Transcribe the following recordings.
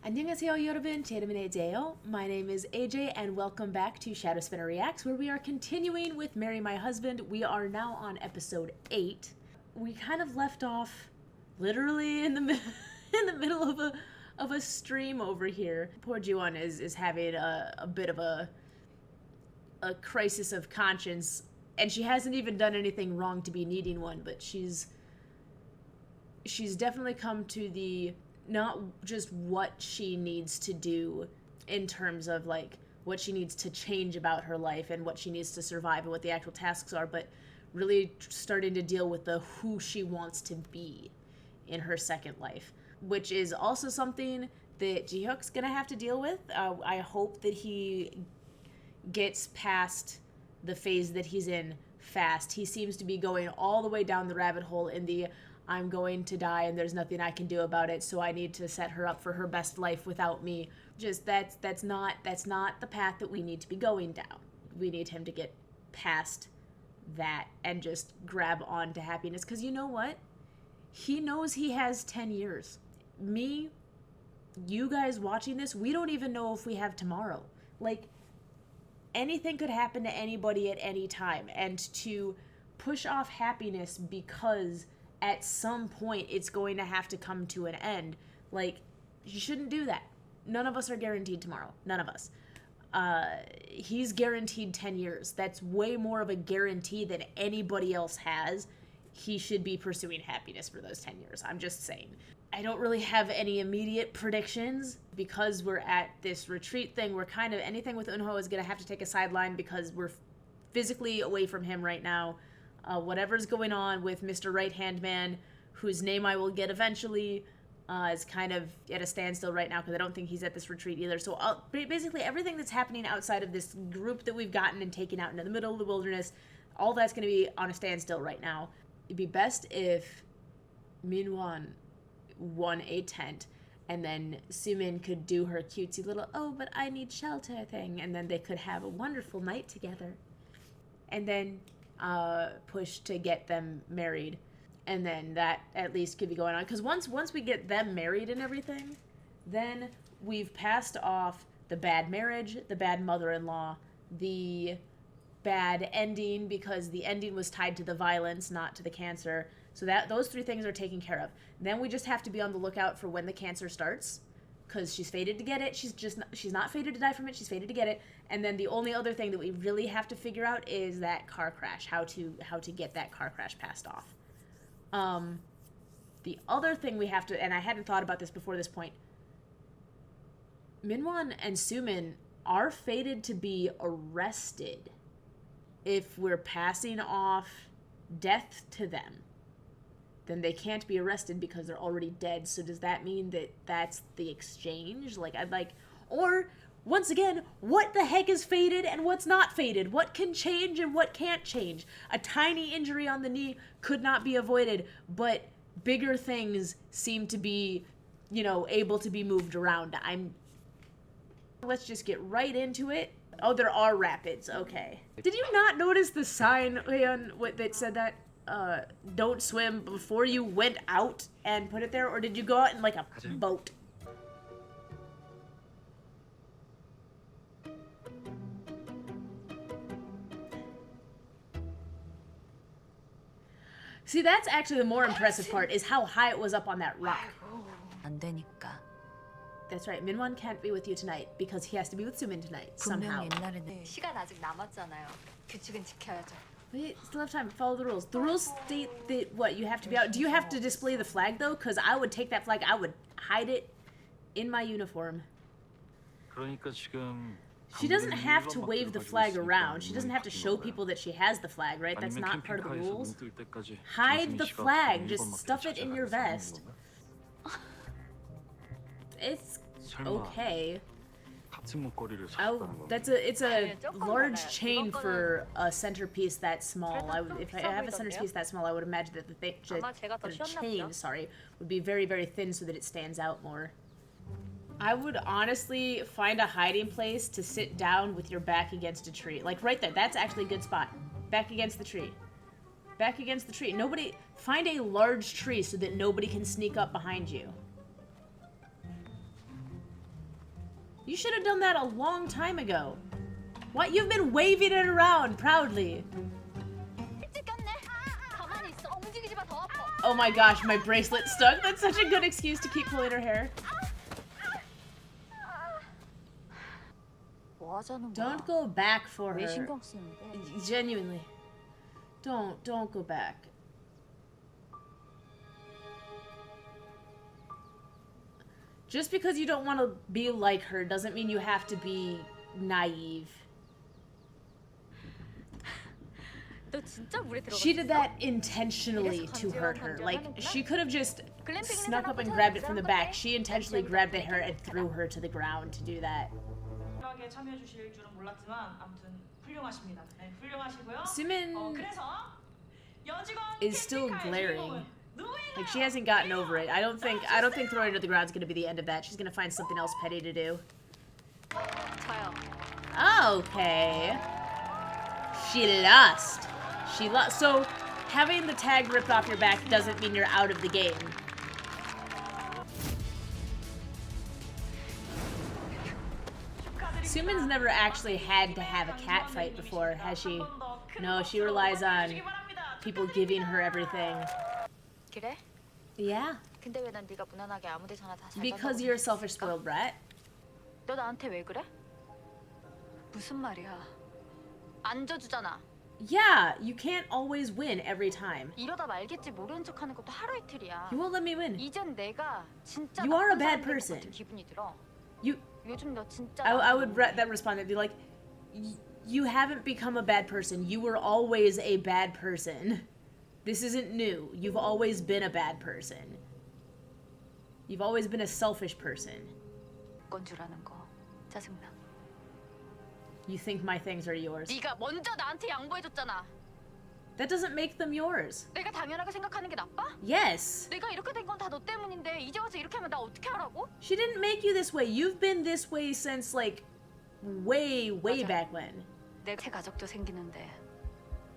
안녕하세요 여러분, 제 이름은 AJ요. My name is AJ and welcome back to Shadow Spinner Reacts, where we are continuing with Marry My Husband. We are now on episode 8. We kind of left off literally in the middle of a stream over here. Poor Jiwon is having a bit of a crisis of conscience, and she hasn't even done anything wrong to be needing one, but she's definitely come to the not just what she needs to do in terms of like what she needs to change about her life and what she needs to survive and what the actual tasks are, but really starting to deal with the who she wants to be in her second life, which is also something that Jihook's gonna have to deal with. I hope that he gets past the phase that he's in fast. He seems to be going all the way down the rabbit hole in the I'm going to die and there's nothing I can do about it, so I need to set her up for her best life without me. Just that's not the path that we need to be going down. We need him to get past that and just grab on to happiness, because you know what? He knows he has 10 years. Me, you guys watching this, we don't even know if we have tomorrow. Like, anything could happen to anybody at any time, and to push off happiness because at some point it's going to have to come to an end, like, you shouldn't do that. None of us are guaranteed tomorrow. None of us. He's guaranteed 10 years. That's way more of a guarantee than anybody else has. He should be pursuing happiness for those 10 years. I'm just saying. I don't really have any immediate predictions because we're at this retreat thing. We're kind of, anything with Eunho is going to have to take a sideline because we're physically away from him right now. Whatever's going on with Mr. Right-Hand Man, whose name I will get eventually, is kind of at a standstill right now because I don't think he's at this retreat either. So basically everything that's happening outside of this group that we've gotten and taken out into the middle of the wilderness, all that's going to be on a standstill right now. It'd be best if Minyoung won a tent, and then Sumin could do her cutesy little, oh, but I need shelter thing, and then they could have a wonderful night together. And then push to get them married, and then that at least could be going on, because once we get them married and everything, then we've passed off the bad marriage, the bad mother-in-law, the bad ending, because the ending was tied to the violence, not to the cancer. So that those three things are taken care of. Then we just have to be on the lookout for when the cancer starts, because she's fated to get it. She's not fated to die from it. She's fated to get it. And then the only other thing that we really have to figure out is that car crash. How to get that car crash passed off. The other thing we have to, and I hadn't thought about this before this point, Minwon and Sumin are fated to be arrested if we're passing off death to them. Then they can't be arrested because they're already dead. So does that mean that that's the exchange? Like, I'd like, or once again, what the heck is fated and what's not fated? What can change and what can't change? A tiny injury on the knee could not be avoided, but bigger things seem to be, you know, able to be moved around. Let's just get right into it. Oh, there are rapids. Okay. Did you not notice the sign that said that? Don't swim before you went out and put it there, or did you go out in like a boat? See, that's actually the more impressive part, is how high it was up on that rock. That's right, Minwon can't be with you tonight because he has to be with Sumin tonight somehow. 시간 아직 남았잖아요. 규칙은 지켜야죠. Wait, still have time. Follow the rules. The rules state that, what, you have to be out. Do you have to display the flag, though? Because I would take that flag. I would hide it in my uniform. She doesn't have to wave the flag around. She doesn't have to show people that she has the flag, right? That's not part of the rules. Hide the flag. Just stuff it in your vest. It's okay. Oh, it's a large chain for a centerpiece that small. If I have a centerpiece that small, I would imagine that the chain, would be very, very thin so that it stands out more. I would honestly find a hiding place to sit down with your back against a tree. Like right there. That's actually a good spot. Back against the tree. Back against the tree. Find a large tree so that nobody can sneak up behind you. You should have done that a long time ago. What? You've been waving it around proudly. Oh my gosh, my bracelet stuck. That's such a good excuse to keep pulling her hair. Don't go back for her. Genuinely. Don't go back. Just because you don't want to be like her doesn't mean you have to be naive. She did that intentionally to hurt her. Like, she could have just snuck up and grabbed it from the back. She intentionally grabbed the hair and threw her to the ground to do that. Simin is still glaring. Like, she hasn't gotten over it. I don't think throwing her to the ground is gonna be the end of that. She's gonna find something else petty to do. Okay. She lost. So, having the tag ripped off your back doesn't mean you're out of the game. Sumin's never actually had to have a cat fight before, has she? No, she relies on people giving her everything. 그래? Yeah. 근데 왜 난 네가 무난하게 아무 데서나 다 잘 Because you're a selfish spoiled brat. 너 나한테 왜 그래? 무슨 말이야? 안 져주잖아. Yeah, you can't always win every time. 이러다 말겠지 모르는 척하는 것도 하루 이틀이야. You won't let me win. 이젠 내가 진짜 You are a 나쁜 bad 사람인 것 person. 같은 기분이 들어. You. 요즘 너 진짜. I would that respond and be like, you haven't become a bad person. You were always a bad person. This isn't new. You've always been a bad person. You've always been a selfish person. 건 줄 아는 거 짜증나. You think my things are yours. 네가 먼저 나한테 양보해줬잖아. That doesn't make them yours. 내가 당연하게 생각하는 게 나빠? Yes. 내가 이렇게 된 건 다 너 때문인데 이제 와서 이렇게 하면 나 어떻게 하라고? She didn't make you this way. You've been this way since like way 맞아. back when. 내 새 가족도 생기는데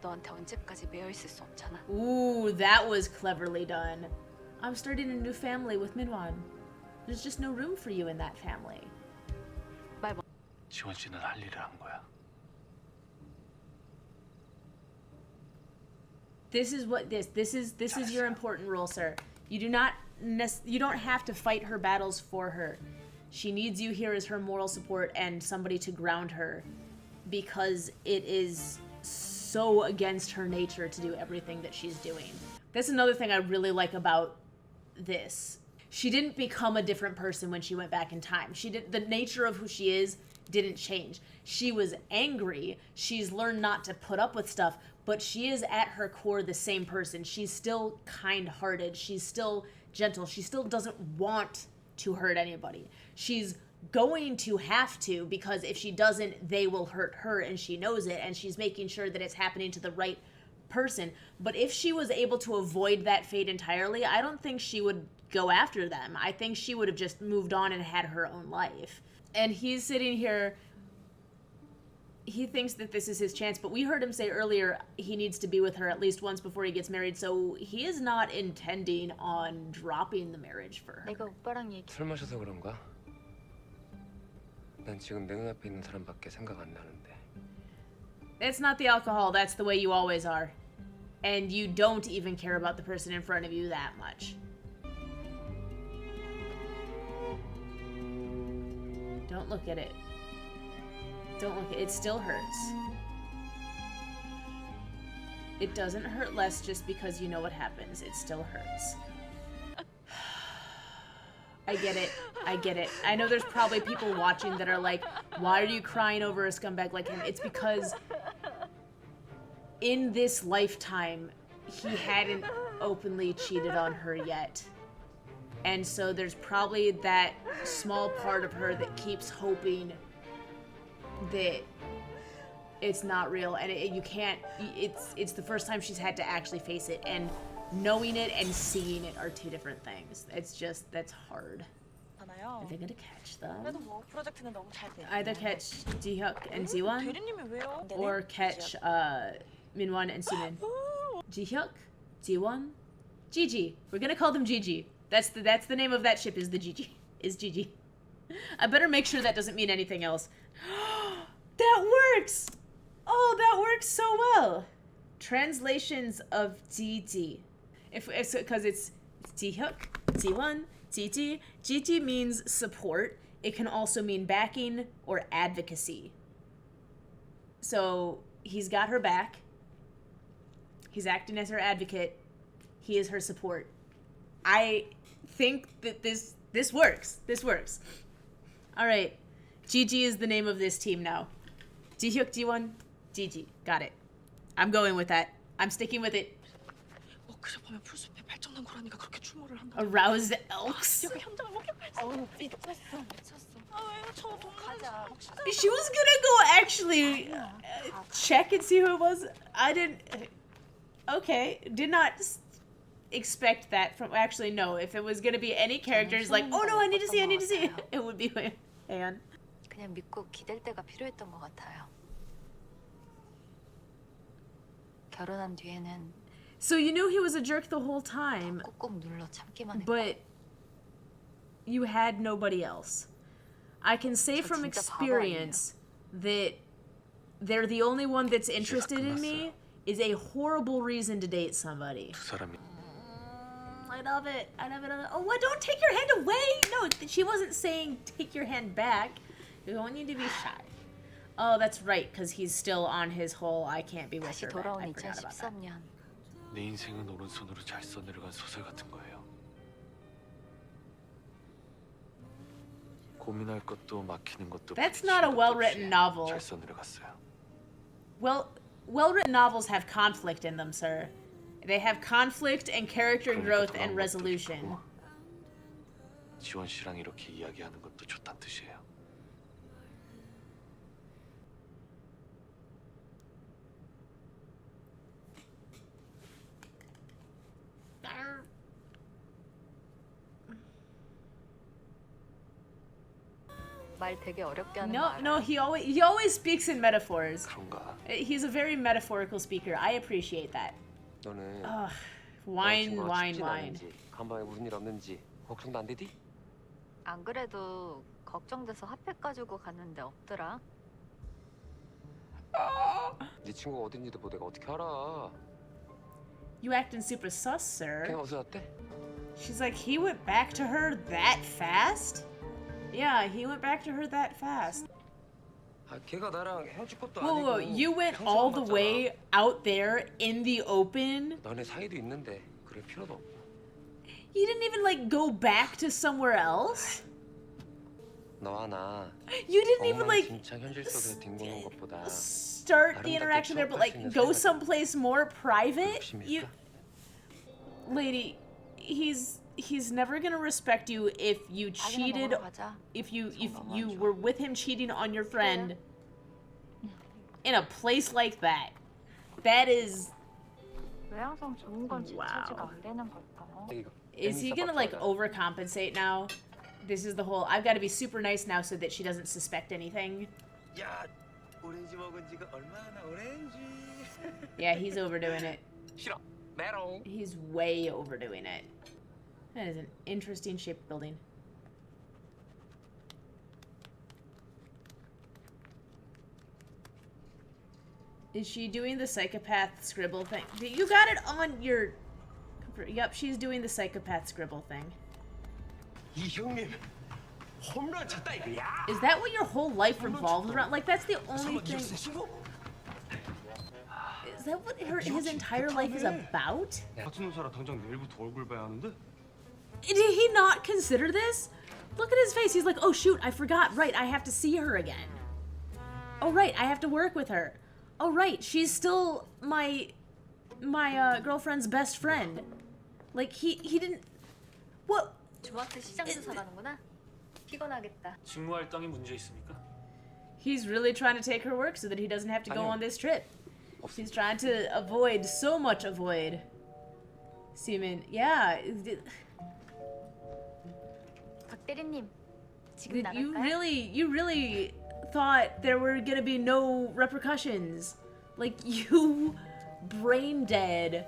너한테 언제까지 매여 있을 수 없잖아. Ooh, that was cleverly done. I'm starting a new family with Minyoung. There's just no room for you in that family. 말 지원 씨는 할 일을 한 거야. This is what this is your important role, sir. You don't have to fight her battles for her. She needs you here as her moral support and somebody to ground her, because it is so against her nature to do everything that she's doing. That's another thing I really like about this. She didn't become a different person when she went back in time. The nature of who she is didn't change. She was angry. She's learned not to put up with stuff, but she is at her core the same person. She's still kind-hearted. She's still gentle. She still doesn't want to hurt anybody. She's going to have to, because if she doesn't, they will hurt her, and she knows it, and she's making sure that it's happening to the right person. But if she was able to avoid that fate entirely, I don't think she would go after them. I think she would have just moved on and had her own life. And he's sitting here, he thinks that this is his chance, but we heard him say earlier he needs to be with her at least once before he gets married, so he is not intending on dropping the marriage for her. 내가 오빠랑 얘기. 술 마셔서 그런가? 난 지금 내 눈앞에 있는 사람밖에 생각 안 나는데. It's not the alcohol, that's the way you always are. And you don't even care about the person in front of you that much. Don't look at it. Don't look at it. It still hurts. It doesn't hurt less just because you know what happens. It still hurts. I get it. I get it. I know there's probably people watching that are like, why are you crying over a scumbag like him? It's because in this lifetime, he hadn't openly cheated on her yet. And so there's probably that small part of her that keeps hoping that it's not real, and you can't. It's the first time she's had to actually face it, and knowing it and seeing it are two different things. That's hard. Are they gonna catch them? Either catch Jihyuk and Jiwon, or catch Minwon and Sumin. Jihyuk, Jiwon, Gigi. We're gonna call them Gigi. That's the name of that ship. Is the Gigi? Is Gigi? I better make sure that doesn't mean anything else. That works! Oh, that works so well. Translations of DD. If it's because it's Jihyuk, Jiwon, Jiji. Jiji means support. It can also mean backing or advocacy. So he's got her back. He's acting as her advocate. He is her support. I think that this works. This works. All right. Gigi is the name of this team now. Jihyuk, Jiwon, Gigi. Got it. I'm going with that. I'm sticking with it. 그래보면 풀숲에 발정난 고라니가 그렇게 출몰을 한다. Arouse the elks. 여기 현장을 보게 발정. 미쳤어. 아왜 저 가자. She was gonna go actually check and see who it was. I didn't. Okay, did not expect that from. Actually, no. If it was gonna be any characters, like, oh no, I need to see, it would be Aeon. 그냥 믿고 기댈 때가 필요했던 것 같아요. 결혼한 뒤에는 So you knew he was a jerk the whole time, 꾹꾹 눌러 참기만 했고. but you had nobody else. I can say from experience that they're the only one that's interested in me is a horrible reason to date somebody. 두 사람이 I love it. I love it. Oh, what? Don't take your hand away. No, she wasn't saying take your hand back. You don't need to be shy. Oh, that's right, because he's still on his whole I can't be with 다시 her. 돌아온 I forgot about that. 2013년. 내 인생은 오른손으로 잘 써내려간 소설 같은 거예요. 고민할 것도 막히는 것도 That's not a well-written novel. 잘 써내려갔어요. Well-written novels have conflict in them, sir. They have conflict and character growth and resolution. 지원 씨랑 이렇게 이야기하는 것도 좋단 뜻이에요. 말 되게 어렵게 하는 거 No, 알아요? no, he always speaks in metaphors. 그런가? He's a very metaphorical speaker. I appreciate that. 너는 Ugh, wine. 간방에 무슨 일 없는지 걱정도 안 되디? 안 그래도 걱정돼서 핫팩 가지고 갔는데 없더라. 네 친구가 어딘지도 뭐 내가 어떻게 알아? You acting super sus, sir. 걔 어디서 왔대? She's like, he went back to her that fast? Yeah, he went back to her that fast. 아, 걔가 나랑 헤어질 것도 Whoa, 아니고. you went all the way out there in the open? 너네 사이도 있는데 그럴 필요도 없고. You didn't even like go back to somewhere else? 너와 나 You didn't even like 진짜 현실 속에서 뒹구는 것보다 start the interaction there, but like go someplace more private? You, lady, he's never gonna respect you if you cheated, if you were with him cheating on your friend in a place like that. That is, 왜 항상 좋은 건 지체지가 안 되는 걸까? is he gonna like overcompensate now? This is the whole, I've got to be super nice now so that she doesn't suspect anything. 야, 오렌지 먹은 지가 얼마나 오렌지. Yeah, he's overdoing it. 싫어. 메롱. He's way overdoing it. That is an interesting shaped building. Is she doing the psychopath scribble thing? You got it on your... Yep, she's doing the psychopath scribble thing. 이 형님 홈런 쳤다 이거야. Is that what your whole life revolves around? Like, that's the only 설마 thing... 기억세 신고? Is that what his entire life is about? 같은 회사라 당장 내일부터 얼굴 봐야 하는데. Did he not consider this? Look at his face. He's like, oh shoot, I forgot. Right, I have to see her again. Oh right, I have to work with her. Oh right, she's still my girlfriend's best friend. Like he didn't. What? 주마트 시장 조사 가는구나. 피곤하겠다. 직무 할당에 문제 있습니까? He's really trying to take her work so that he doesn't have to go on this trip. He's trying to avoid so much avoid. Seaman, yeah. 박 대리님, 지금 You 나갈까요? you really thought there were gonna be no repercussions. Like, you brain dead.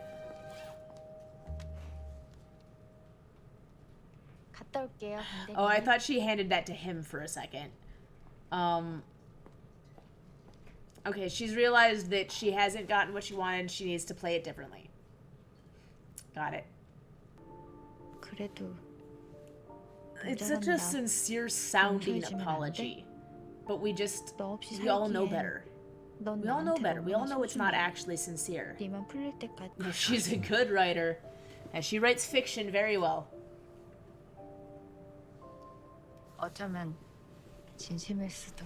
갔다 올게요, 반대님. Oh, I thought she handed that to him for a second. Okay, she's realized that she hasn't gotten what she wanted. She needs to play it differently. Got it. 그래도 It's such a sincere sounding apology. But we all know better. We all know better. We all know it's not actually sincere. 네만 풀릴 때까지. She's a good writer. And she writes fiction very well. 어쩌면 진심일 수도.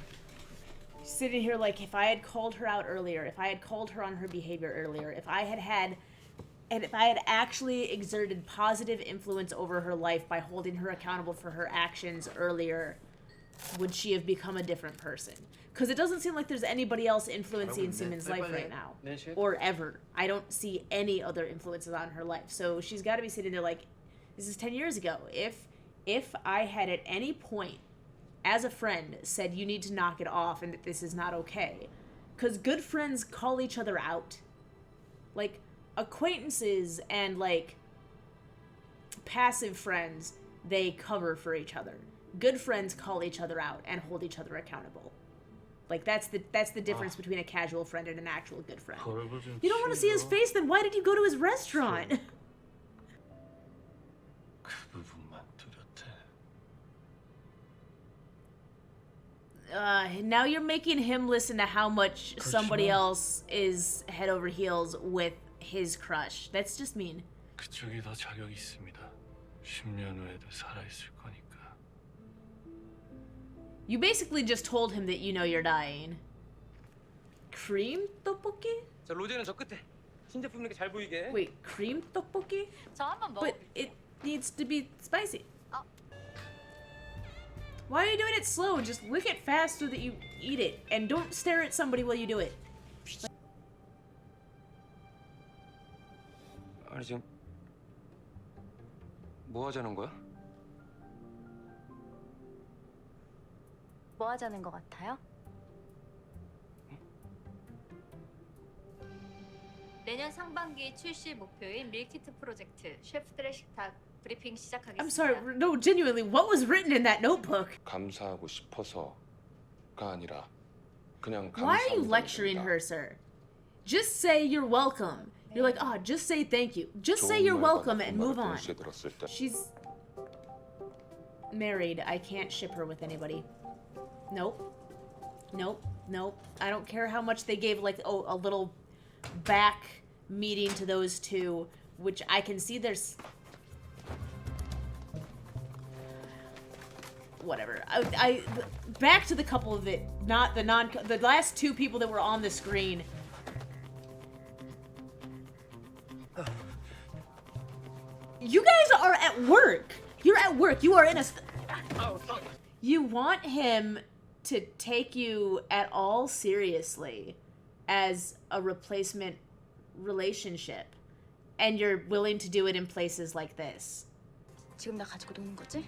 Sitting here like, if I had called her out earlier, if I had called her on her behavior earlier, if I had actually exerted positive influence over her life by holding her accountable for her actions earlier, would she have become a different person? Because it doesn't seem like there's anybody else influencing Simon's life right now. Or ever. I don't see any other influences on her life. So she's got to be sitting there like, this is 10 years ago. If I had at any point, as a friend, said you need to knock it off and that this is not okay. Because good friends call each other out. Like, acquaintances and, like, passive friends, they cover for each other. Good friends call each other out and hold each other accountable. Like, that's the difference between a casual friend and an actual good friend. You don't want to see his face, then why did you go to his restaurant? 그 부분만 뚜렷해. Now you're making him listen to how much somebody else is head over heels with his crush. That's just mean. 그쪽이 더 자격 있습니다. 10년 후에도 살아있을 거니까. You basically just told him that you know you're dying. Cream 떡볶이? 자, 로제는 저 끝에. 신제품 이렇게 잘 보이게. Wait, cream 떡볶이? 저 한번 먹어. But it needs to be spicy. Why are you doing it slow? Just lick it fast so that you eat it. And don't stare at somebody while you do it. 아니 지금 뭐 하자는 거야? 뭐 하자는 것 같아요? 내년 상반기 출시 목표인 밀키트 프로젝트 셰프들의 식탁 브리핑 시작하겠습니다. I'm sorry, no, genuinely, what was written in that notebook? 감사하고 싶어서가 아니라 그냥 Why are you 감사합니다. lecturing her, sir? Just say you're welcome. You're like, just say thank you. Just say you're welcome and move on. She's married. I can't ship her with anybody. Nope. Nope. Nope. I don't care how much they gave, like, a little back meeting to those two, which I can see there's... Whatever. I back to the couple of it, not the last two people that were on the screen. You guys are at work. You're at work. You are in a... You want him to take you at all seriously as a replacement relationship. And you're willing to do it in places like this. 지금 나 가지고 노는 거지?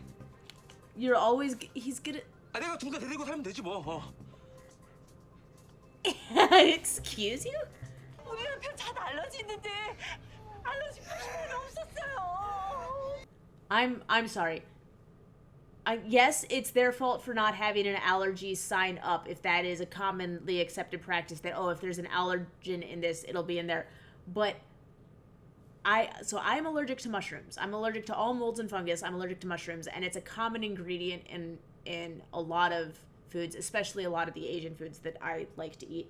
You're always... He's gonna... 아, 내가 둘 다 데리고 살면 되지 뭐. Excuse you? 우리 남편 잣 알러지 있는데 알러지 필요는 없었어요. I'm sorry. Yes, it's their fault for not having an allergy sign up if that is a commonly accepted practice that, if there's an allergen in this, it'll be in there. But I'm allergic to mushrooms. I'm allergic to all molds and fungus. I'm allergic to mushrooms, and it's a common ingredient in a lot of foods, especially a lot of the Asian foods that I like to eat.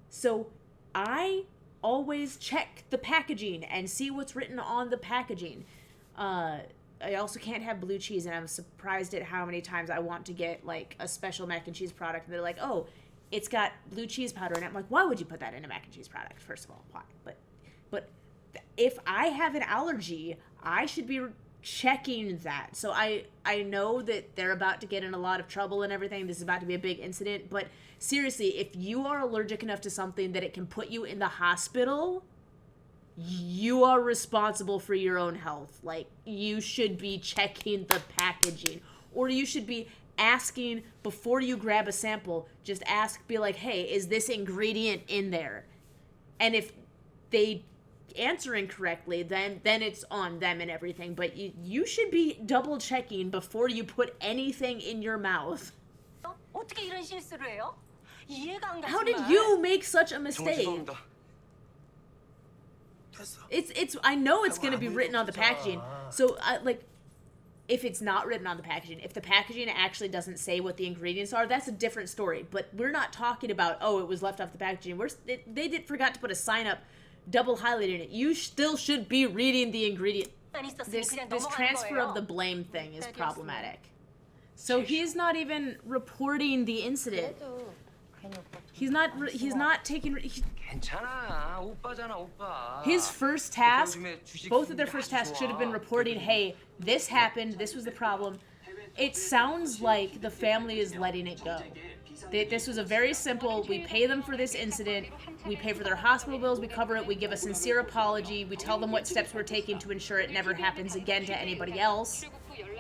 So I always check the packaging and see what's written on the packaging. I also can't have blue cheese, and I'm surprised at how many times I want to get, like, a special mac and cheese product, and they're like, oh, it's got blue cheese powder in it. I'm like, why would you put that in a mac and cheese product, first of all? Why? But if I have an allergy, I should be checking that. So I know that they're about to get in a lot of trouble and everything. This is about to be a big incident. But seriously, if you are allergic enough to something that it can put you in the hospital, you are responsible for your own health. Like, you should be checking the packaging. Or you should be asking before you grab a sample. Just ask, be like, hey, is this ingredient in there? And if they answering correctly, then it's on them and everything. But you should be double checking before you put anything in your mouth. 어떻게 이런 실수를 해요? 이해가 안 가. How did you make such a mistake? 죄송합니다. 됐어. It's I know it's gonna be written on the packaging. So like, if it's not written on the packaging, if the packaging actually doesn't say what the ingredients are, that's a different story. But we're not talking about, oh, it was left off the packaging. They forgot to put a sign up double highlighting it. You still should be reading the ingredient. This transfer of the blame thing is problematic. So he's not even reporting the incident. He's not taking. 괜찮아. 오빠잖아, 오빠. His first task, both of their first tasks should have been reporting, hey, this happened, this was the problem. It sounds like the family is letting it go. This was a very simple, we pay them for this incident, we pay for their hospital bills, we cover it, we give a sincere apology, we tell them what steps we're taking to ensure it never happens again to anybody else.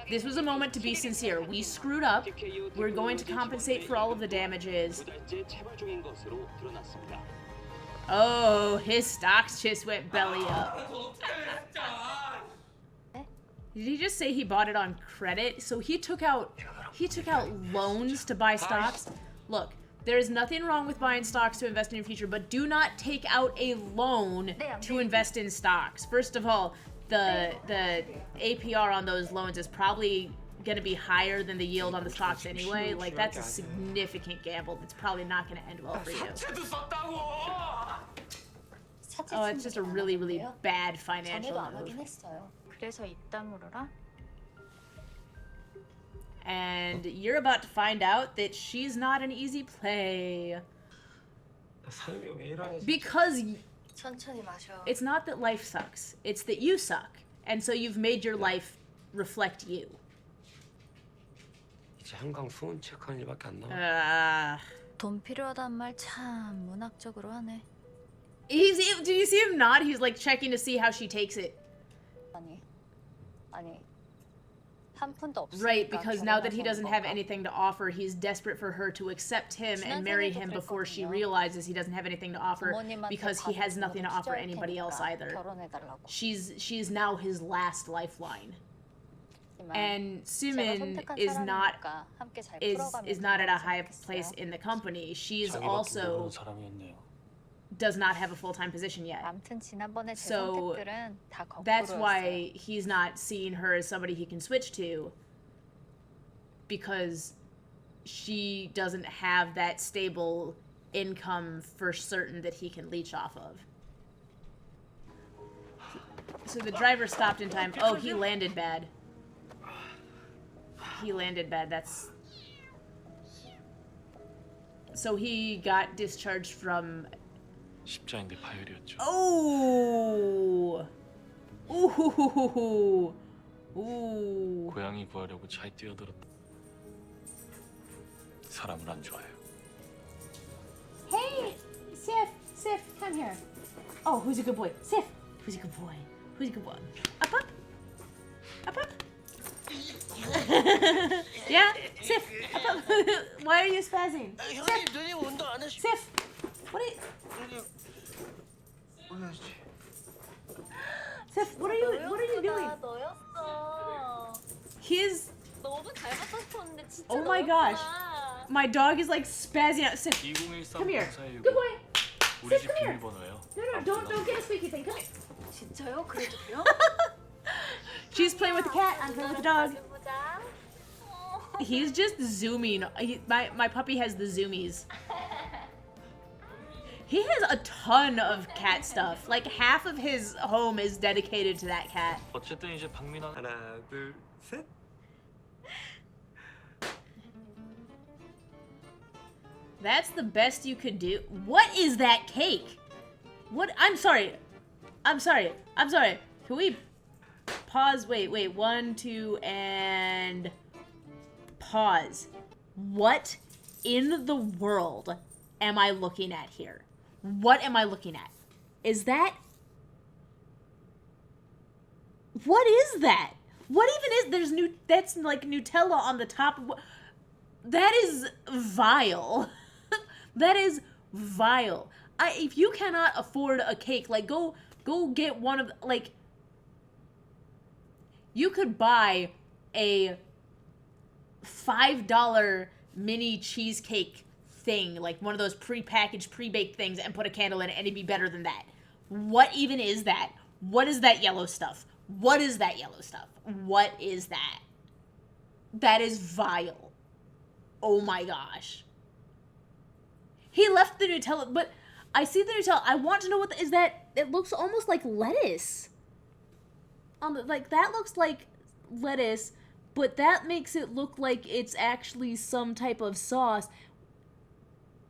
This was a moment to be sincere. We screwed up. We're going to compensate for all of the damages. Oh, his stocks just went belly up. Did he just say he bought it on credit? So he took out loans to buy stocks. Look, there is nothing wrong with buying stocks to invest in your future, but do not take out a loan to invest in stocks. First of all, the APR on those loans is probably going to be higher than the yield on the stocks anyway. Like, that's a significant gamble that's probably not going to end well for you. Oh, it's just a really, really bad financial move. 그래서 입 다물어라? And you're about to find out that she's not an easy play. Because 천천히 마셔. it's not that life sucks, it's that you suck. And so you've made your life reflect you. 이제 한강 수온 체크하는 일밖에 안 남아. 돈 필요하단 말 참 문학적으로 하네. Did you see him nod? He's like checking to see how she takes it. 아니. 한 푼도 없으니까. Right, because now that he doesn't have anything to offer, he's desperate for her to accept him and marry him before she realizes he doesn't have anything to offer, because he has nothing to offer anybody else either. She's now his last lifeline. And Sumin is not at a high place in the company. She's also does not have a full-time position yet. So that's why he's not seeing her as somebody he can switch to, because she doesn't have that stable income for certain that he can leech off of. So the driver stopped in time. Oh, he landed bad. He landed bad. That's... So he got discharged from... 십자인대 파열이었죠. Oh! Ooh! Ooh! 고양이 구하려고 차에 뛰어들었다. 사람을 안 좋아해요. Hey! Sif, come here. Oh, who's a good boy? Sif! Who's a good boy? Who's a good boy? Up, up! Up, up! Yeah? Sif! Up, up! Why are you spazzing? Sif! What are you... Sif, what are you doing? 너였어. He's... 너무 잘 맞췄었는데 진짜. Oh my gosh. My dog is like spazzing out. Sif, 2013 come here. 0419 Good boy. 우리 Sif, 집 come here. 비밀번호예요. No, don't get a squeaky thing. Come here. 진짜요? 그래도 돼요? She's playing with the cat. I'm playing with the dog. 보자. He's just zooming. My puppy has the zoomies. He has a ton of cat stuff. Like half of his home is dedicated to that cat. 어쨌든 이제 박민아 하나, 둘, 셋. That's the best you could do. What is that cake? What? I'm sorry. Can we pause? Wait. 1, 2, and pause. What in the world am I looking at here? What am I looking at? Is that... What is that? What even is... That's like Nutella on the top of... That is vile. That is vile. If you cannot afford a cake, like go Go get one of, like, you could buy a $5 mini cheesecake thing, like one of those pre-packaged, pre-baked things, and put a candle in it, and it'd be better than that. What even is that? What is that yellow stuff? What is that yellow stuff? What is that? That is vile. Oh my gosh. He left the Nutella, but I see the Nutella. I want to know what is that. It looks almost like lettuce. Like, that looks like lettuce, but that makes it look like it's actually some type of sauce.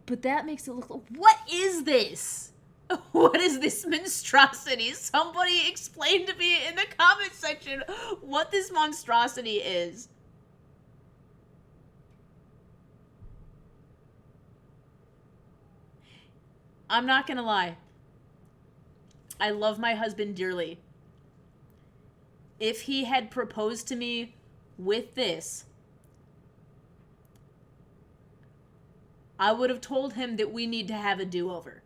But that makes it look like, what is this? What is this monstrosity? Somebody explain to me in the comment section what this monstrosity is. I'm not gonna lie. I love my husband dearly. If he had proposed to me with this, I would have told him that we need to have a do-over.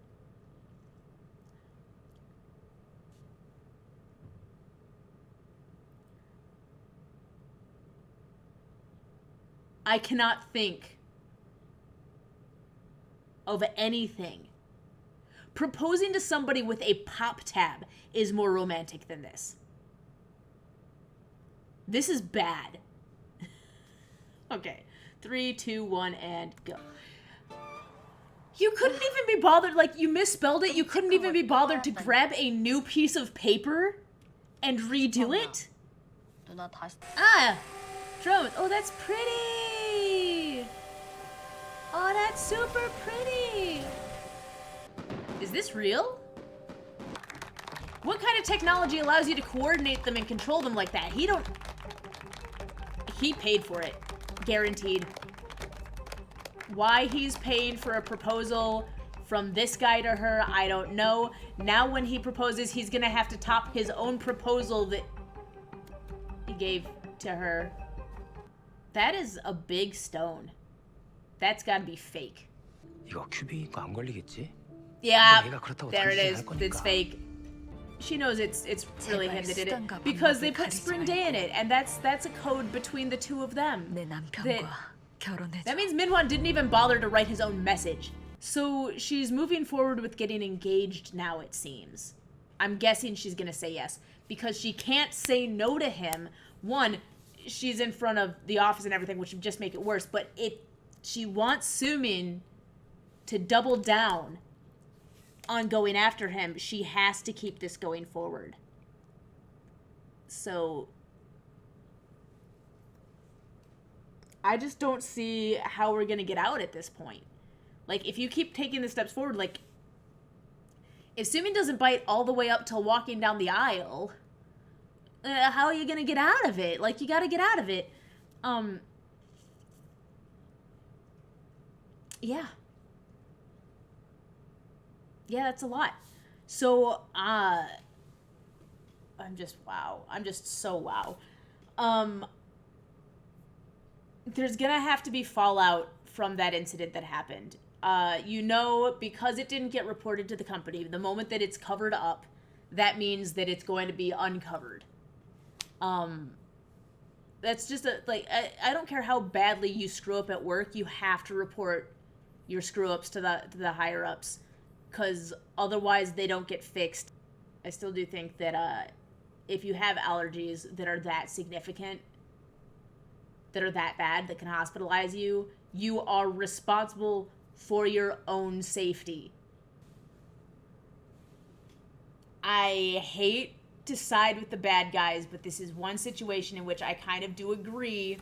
I cannot think of anything. Proposing to somebody with a pop tab is more romantic than this. This is bad. Okay. 3, 2, 1, and go. You couldn't even be bothered, like, you misspelled it. You couldn't even be bothered to grab a new piece of paper and redo it? 누나 다시. Ah! Drone. Oh, that's pretty! Oh, that's super pretty! Is this real? What kind of technology allows you to coordinate them and control them like that? He paid for it. Guaranteed. Why he's paying for a proposal from this guy to her, I don't know. Now when he proposes, he's gonna have to top his own proposal that he gave to her. That is a big stone. That's gotta be fake. 이거 큐빅 안 걸리겠지? Yeah, 얘가 그렇다고 there it 당신이 is. 할 거니까. It's fake. She knows it's really him that did it because they put Spring Day in it, and that's a code between the two of them. 내 남편과 결혼해줘. That means Minwon didn't even bother to write his own message. So she's moving forward with getting engaged now, it seems. I'm guessing she's gonna say yes because she can't say no to him. One, she's in front of the office and everything, which would just make it worse. But if she wants Sumin to double down on going after him, she has to keep this going forward. So I just don't see how we're gonna get out at this point. Like, if you keep taking the steps forward, like, if Sumin doesn't bite all the way up till walking down the aisle, how are you gonna get out of it? Like, you gotta get out of it. Yeah. Yeah, that's a lot. So, I'm just, wow. I'm just so wow. There's gonna have to be fallout from that incident that happened. You know, because it didn't get reported to the company, the moment that it's covered up, that means that it's going to be uncovered. That's just I don't care how badly you screw up at work, you have to report your screw ups to the higher ups, because otherwise they don't get fixed. I still do think that if you have allergies that are that significant, that are that bad, that can hospitalize you, you are responsible for your own safety. I hate to side with the bad guys, but this is one situation in which I kind of do agree.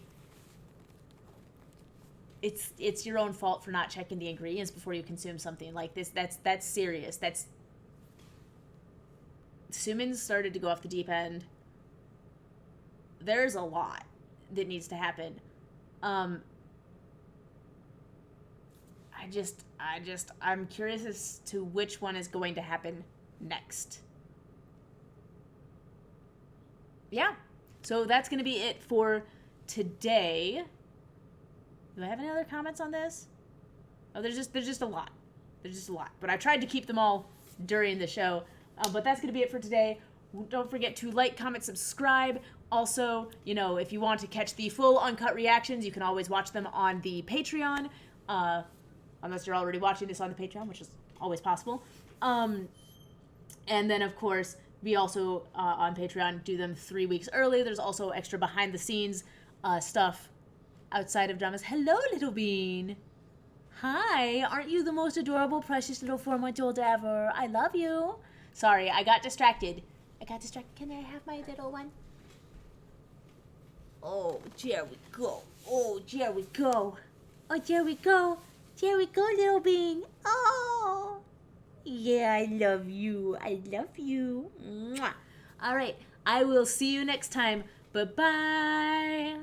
It's your own fault for not checking the ingredients before you consume something like this. That's serious. Sumin's started to go off the deep end. There's a lot that needs to happen. I'm curious as to which one is going to happen next. Yeah. So that's going to be it for today. Do I have any other comments on this? Oh, there's just a lot. There's just a lot. But I tried to keep them all during the show. But that's going to be it for today. Don't forget to like, comment, subscribe. Also, you know, if you want to catch the full uncut reactions, you can always watch them on the Patreon. Unless you're already watching this on the Patreon, which is always possible. And then, of course, we also, on Patreon, do them 3 weeks early. There's also extra behind-the-scenes stuff outside of dramas. Hello, little bean. Hi, aren't you the most adorable, precious little 4-month-old ever? I love you. Sorry, I got distracted. Can I have my little one? Oh, there we go. Oh, there we go. Oh, there we go. There we go, little bean. Oh. Yeah, I love you. I love you. Mwah. All right, I will see you next time. Bye-bye.